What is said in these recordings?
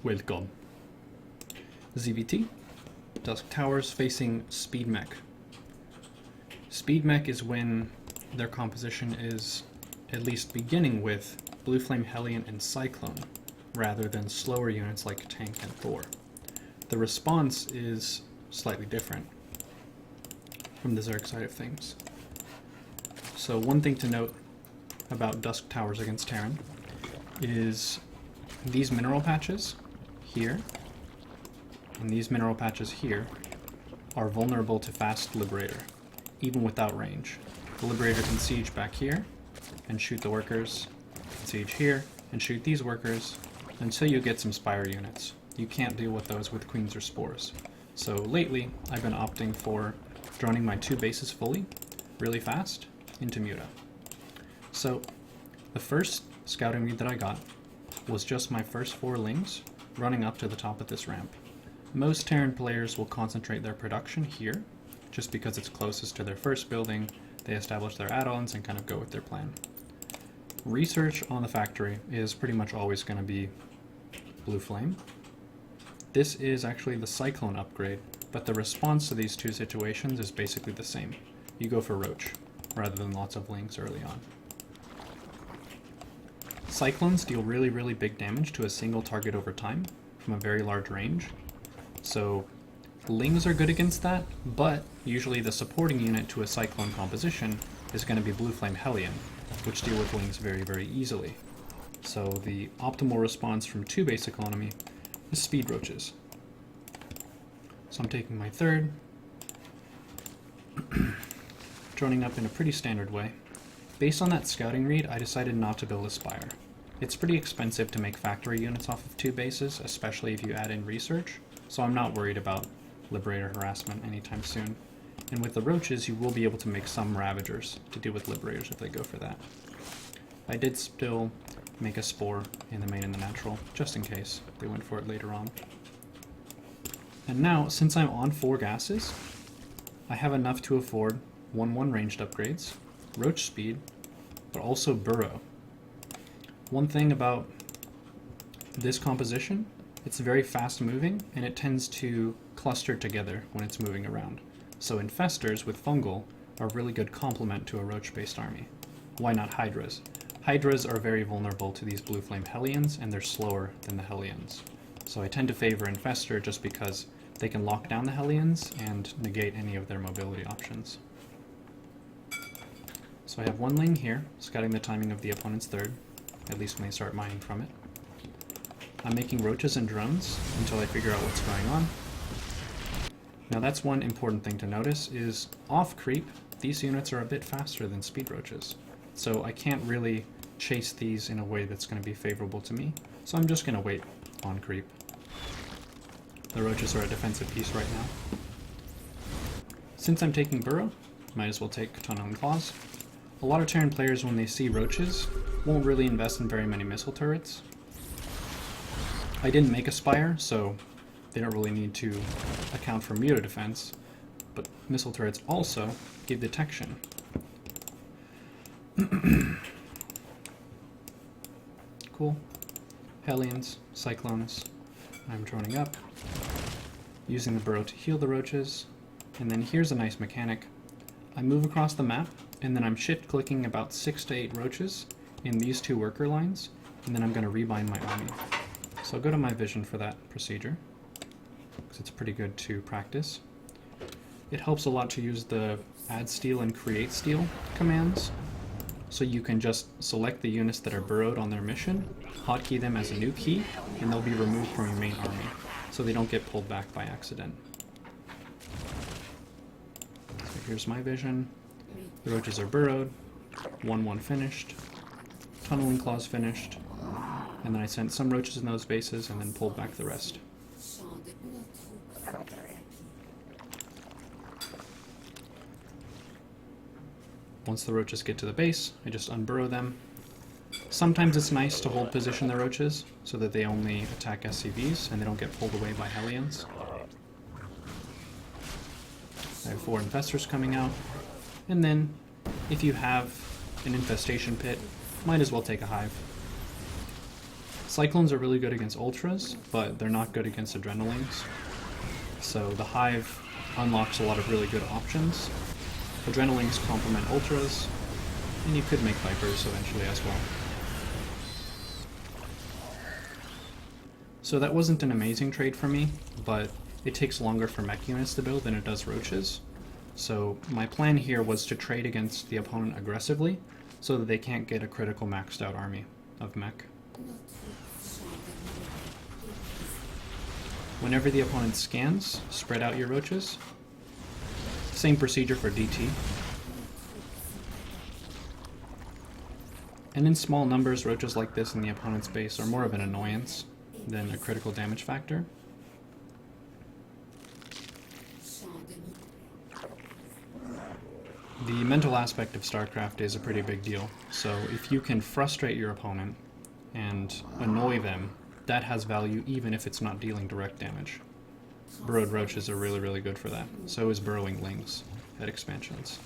Welcome. ZvT, Dusk Towers facing Speed Mech. Speed Mech is when their composition is at least beginning with Blue Flame Hellion and Cyclone, rather than slower units like Tank and Thor. The response is slightly different from the Zerg side of things. So one thing to note about Dusk Towers against Terran is these mineral patches here and these mineral patches here are vulnerable to fast Liberator, even without range. The Liberator can siege back here and shoot the workers, siege here and shoot these workers, until you get some Spire units. You can't deal with those with Queens or Spores. So lately, I've been opting for droning my 2 bases fully, really fast, into Muta. So, the first scouting read that I got was just my first 4 Lings running up to the top of this ramp. Most Terran players will concentrate their production here, just because it's closest to their first building, they establish their add-ons and kind of go with their plan. Research on the factory is pretty much always going to be Blue Flame. This is actually the Cyclone upgrade, but the response to these 2 situations is basically the same. You go for Roach, rather than lots of Lings early on. Cyclones deal really big damage to a single target over time, from a very large range. So Lings are good against that, but usually the supporting unit to a Cyclone composition is going to be Blue Flame Hellion, which deal with Lings very easily. So the optimal response from 2 base economy is Speed Roaches. So I'm taking my 3rd, droning up in a pretty standard way. Based on that scouting read, I decided not to build a Spire. It's pretty expensive to make factory units off of 2 bases, especially if you add in research, so I'm not worried about Liberator harassment anytime soon. And with the Roaches, you will be able to make some Ravagers to deal with Liberators if they go for that. I did still make a Spore in the main and the natural, just in case they went for it later on. And now, since I'm on 4 gases, I have enough to afford 1/1 ranged upgrades, Roach Speed, but also Burrow. One thing about this composition, it's very fast moving, and it tends to cluster together when it's moving around. So Infestors with Fungal are a really good complement to a Roach-based army. Why not Hydras? Hydras are very vulnerable to these Blue Flame Hellions, and they're slower than the Hellions. So I tend to favor Infestor just because they can lock down the Hellions and negate any of their mobility options. So I have 1 Ling here, scouting the timing of the opponent's 3rd, at least when they start mining from it. I'm making Roaches and Drones until I figure out what's going on. Now that's one important thing to notice, is off creep, these units are a bit faster than Speed Roaches. So I can't really chase these in a way that's going to be favorable to me, so I'm just going to wait on creep. The Roaches are a defensive piece right now. Since I'm taking Burrow, might as well take Tunneling Claws. A lot of Terran players, when they see Roaches, won't really invest in very many missile turrets. I didn't make a Spire, so they don't really need to account for Muta defense, but missile turrets also give detection. Cool. Hellions, Cyclones. I'm droning up, using the Burrow to heal the Roaches, and then here's a nice mechanic. I move across the map, and then I'm shift-clicking about 6 to 8 Roaches in these 2 worker lines, and then I'm going to rebind my army. So I'll go to my vision for that procedure, because it's pretty good to practice. It helps a lot to use the add steel and create steel commands, so you can just select the units that are burrowed on their mission, hotkey them as a new key, and they'll be removed from your main army, so they don't get pulled back by accident. So here's my vision. The Roaches are burrowed, 1/1 finished, Tunneling Claws finished, and then I sent some Roaches in those bases and then pulled back the rest. Once the Roaches get to the base, I just unburrow them. Sometimes it's nice to hold position the Roaches so that they only attack SCVs and they don't get pulled away by Hellions. I have 4 Infestors coming out, and then if you have an infestation pit, might as well take a Hive. Cyclones are really good against ultras, but they're not good against adrenalines. So the Hive unlocks a lot of really good options. Adrenalines complement ultras, and you could make Vipers eventually as well. So that wasn't an amazing trade for me, but it takes longer for mech units to build than it does roaches. So my plan here was to trade against the opponent aggressively, so that they can't get a critical maxed out army of mech. Whenever the opponent scans, spread out your roaches. Same procedure for DT. And in small numbers, roaches like this in the opponent's base are more of an annoyance than a critical damage factor. The mental aspect of StarCraft is a pretty big deal, so if you can frustrate your opponent and annoy them, that has value even if it's not dealing direct damage. Burrowed roaches are really, really good for that. So is burrowing lings at expansions.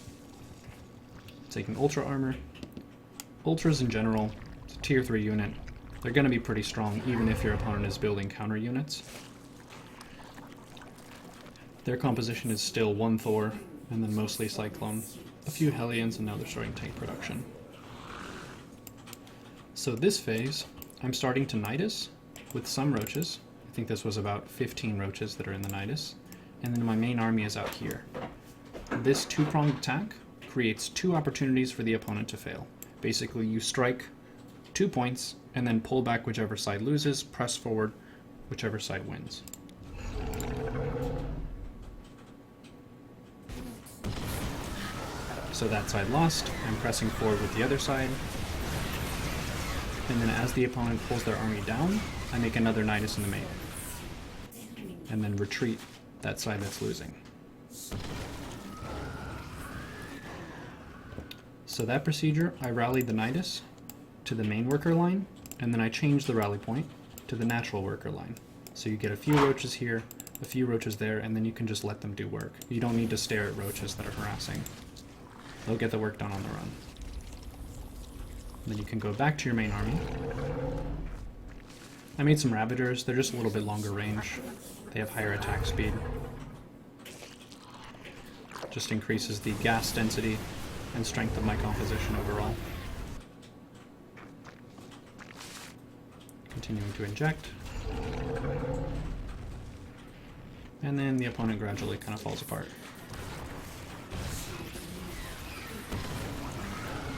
Taking ultra armor. Ultras in general, it's a tier 3 unit. They're going to be pretty strong even if your opponent is building counter units. Their composition is still 1 Thor, and then mostly Cyclone. A few Hellions, and now they're starting tank production. So this phase, I'm starting to Nidus with some roaches. I think this was about 15 roaches that are in the Nidus. And then my main army is out here. This 2-pronged attack creates 2 opportunities for the opponent to fail. Basically, you strike 2 points, and then pull back whichever side loses, press forward whichever side wins. So that side lost, I'm pressing forward with the other side. And then as the opponent pulls their army down, I make another Nidus in the main. And then retreat that side that's losing. So that procedure, I rallied the Nidus to the main worker line, and then I changed the rally point to the natural worker line. So you get a few roaches here, a few roaches there, and then you can just let them do work. You don't need to stare at roaches that are harassing. They'll get the work done on their own. Then you can go back to your main army. I made some Ravagers. They're just a little bit longer range. They have higher attack speed. Just increases the gas density and strength of my composition overall. Continuing to inject. And then the opponent gradually kind of falls apart.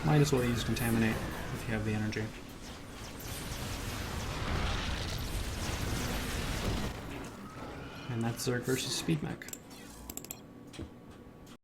Might as well use Contaminate if you have the energy. And that's Zerg versus Speed Mech.